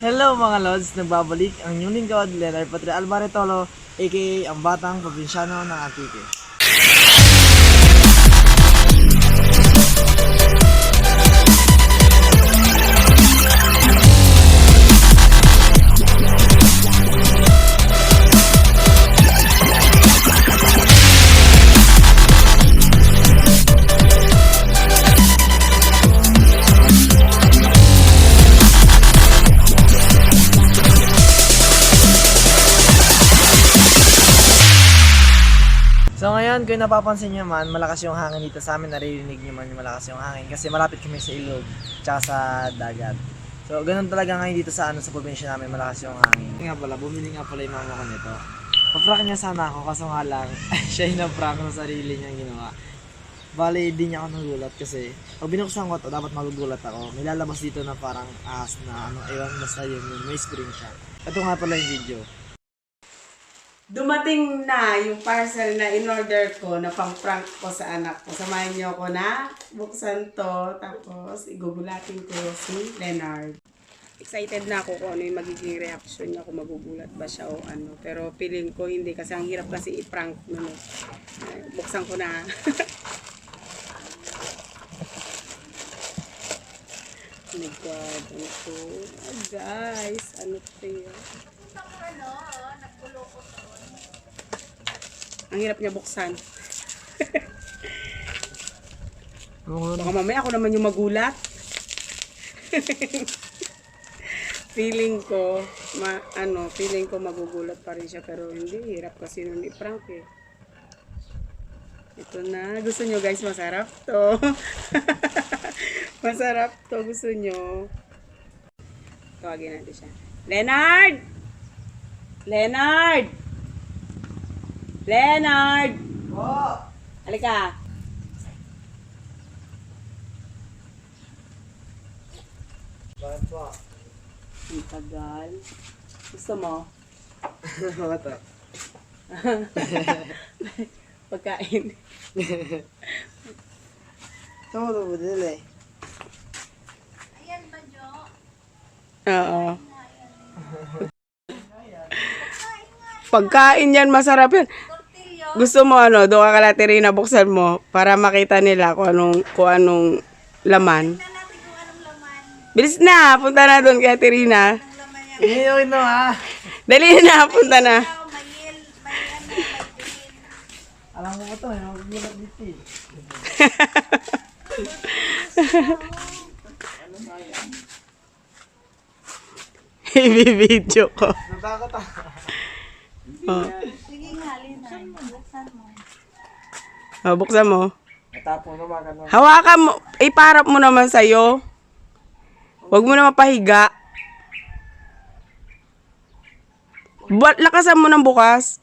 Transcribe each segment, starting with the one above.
Hello mga Lods, nagbabalik ang inyong lingkod, Leonard Patria Albaretolo, aka ang batang probinsyano ng Antique. So ngayon, kung napapansin nyo man, malakas yung hangin dito sa amin, naririnig nyo man yung malakas yung hangin kasi malapit kami sa ilog, tsaka sa dagat. So ganun talaga ngayon dito sa probinsya namin, malakas yung hangin. Nga pala, bumili nga pala yung mama ko nito. Pa-prank niya sana ako, kaso nga lang, siya yung na-prank ng sarili niya ginawa. Bali, di niya ako nagulat kasi pag binuksan ko ito, dapat magugulat ako. May lalabas dito na parang ahas na ewan, basta yun, may spring siya. Ito nga pala yung video. Dumating na yung parcel na in-order ko na pang-prank ko sa anak ko. Samahan niyo ako na buksan to. Tapos igugulatin ko si Leonard. Excited na ako kung ano yung magiging reaction niya, kung magugulat ba siya o ano. Pero feeling ko hindi kasi ang hirap kasi i-prank nun. Buksan ko na. Oh my God, ano to? Oh, guys, ano to yun? Ang hirap niya buksan. Baka mamaya ako naman yung magulat. feeling ko magugulat pa rin siya pero hindi, hirap kasi nun i-prank eh. Ito na, gusto nyo guys, masarap to. Masarap to, gusto nyo. Tawagin natin siya. Leonard! Leonard! Leonard! Oh! Halika. Bakit po? Ang tagal. Gusto mo? Bakit po? Pagkain. Ito mo ito budil eh. Ayan ba, Jo? Oo. Pagkain yan, masarap yan. Tortillo. Gusto mo ano, doon ka kala Terina, buksan mo para makita nila kung anong laman. Tingnan natin kung anong laman. Bilis na, punta na doon kay Terina. Anong laman niya. Hindi no ha. Dali na, punta na. Oh, may green. Alam mo ba ito, may magugulat dito eh. I-video ko. Natakot ah. Oh. Sige nga, Lina. Buksan mo. Oh, buksan mo. Natapon na ba ka Hawakan mo, iparap mo naman sa'yo. Huwag mo na mapahiga. Lakasan mo ng bukas.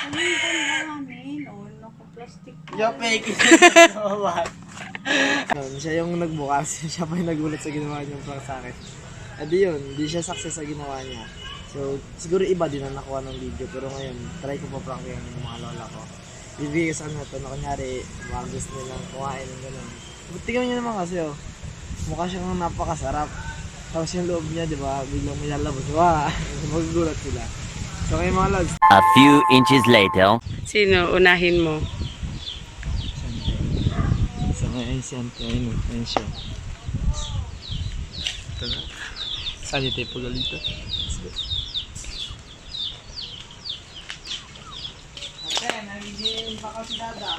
Ano yung pangalamin? Oh, naka-plastic. Yo, fake it. Siya yung nagbukas. Siya pa yung nagulat sa ginawa niyang prank sa akin. Adi yun, hindi siya success sa ginawa niya. So, siguro iba din ang nakuha ng video. Pero ngayon, try ko pa prank yung mga lola ko. Bibigay sa ano to na kunyari, mga gusto nilang kumain ng gano'n. Tingnan niyo naman kasi oh. Mukha siyang napakasarap. Tapos yung loob niya, di ba, biglang may lalabas. Wow! Magugulat sila. So kayo mga lods. A few inches later. Sino? Unahin mo. So ngayon siyempre, ayun siya. Ito na. Saan yung tape galito? Let's go. Okay, nagiging pa kasi dada.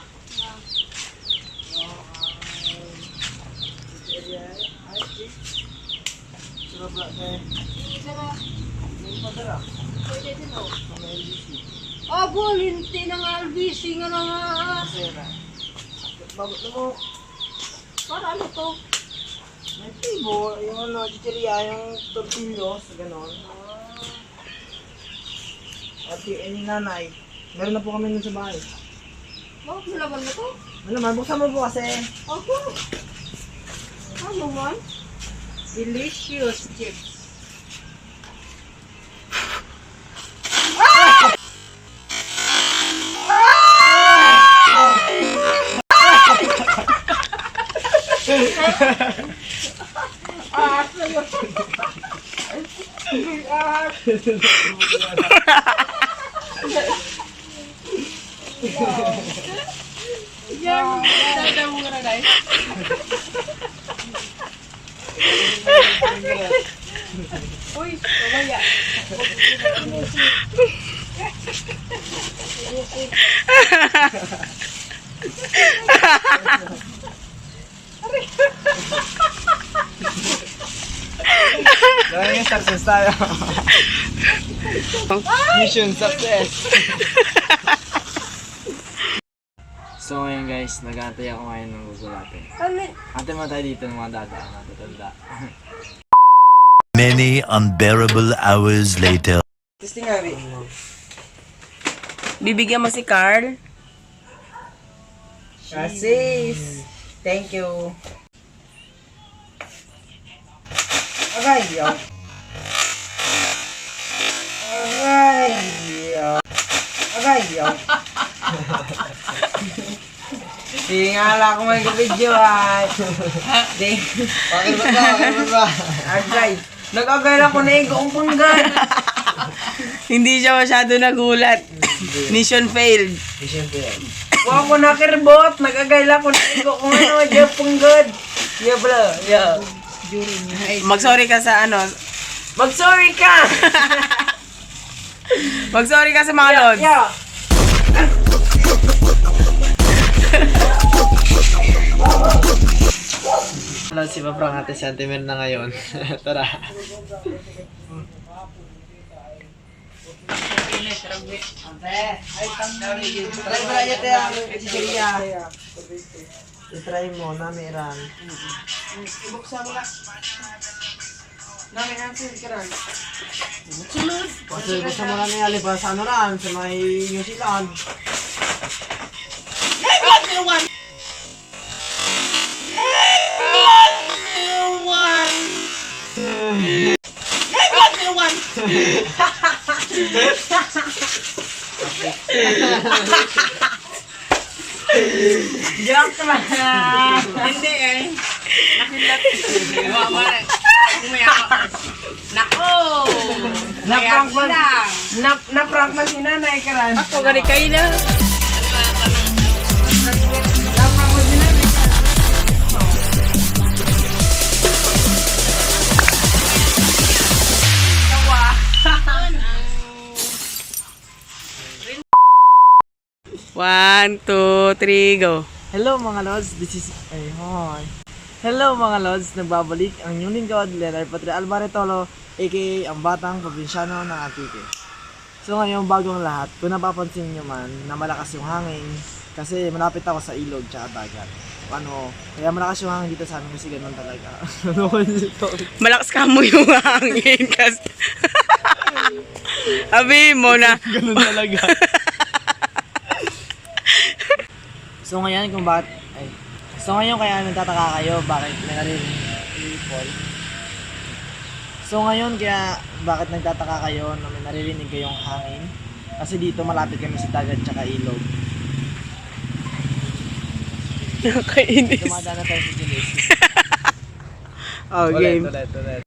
Abo, linti ng LBC nga na nga. Babot na mo. Para ano to? May tibo, yung ano, chicheria, yung tortillos, gano'n. At yung nanay, meron na po kami nun sa bahay. Bakit nilaban mo to? Ano naman, buksan mo po kasi. Ako. Ano man? Delicious chips. Dahil success tayo. Mission success. So ngayon guys, nag-aantay ako ngayon ng gugulatin. Antay mo tayo dito ng mga dadaan na tatanda. Many unbearable hours later. Testing nga rin. Bibigyan mo si Carl. Sis, thank you. Agay, yo. Agay, yo. Agay, yo. Di nga lang ako mag-video ay. Di. Bakit ba? Agay. Nag-agay lang ko na igong panggan. Hindi siya masyado nagulat. Mission failed. Mission failed. Huwag ko nakirbot. Nag-agay lang ko na igong kung ano. Diyan panggad. Yeah, bro. Yeah. Mag-sorry ka sa ano. Mag-sorry ka! Mag-sorry ka sa mga lods. Yeah. Hello, si Paprang Ate Sentiment na ngayon. Tara. Try niya tayo ang sisiriya. I-try mo, namiran. Ibuksan mo na. Namiran sa kiran. Kasi gusto mo na niya lipas sa ano ran, sa may New Zealand. Joke naman. Hindi eh. Nakilat. Nako! Na-prank man si nanay karan. Ako gani kayo na. One, two, three, go. Hello mga lods, this is... Ay, hi. Hello mga lods, nagbabalik ang inyong lingkod, Leonard Patri Albaretolo, aka ang batang probinsyano ng Antique. So ngayon, bagong lahat, kung napapansin nyo man na malakas yung hangin, kasi malapit ako sa ilog tsaka dagat. Ano, kaya malakas yung hangin dito sa amin kasi ganun talaga. Ano ko dito? Malakas ka mo yung hangin kasi... Abi mo na. Ganun talaga. So ngayon kung bakit kaya nagtataka kayo bakit may naririnig people. So ngayon kaya bakit nagtataka kayo na may naririnig kayong hangin? Kasi dito malapit kami sa dagat tsaka ilog. Nakainis. Dumadaan na tayo sa Gilis. Oh, game. Ulit.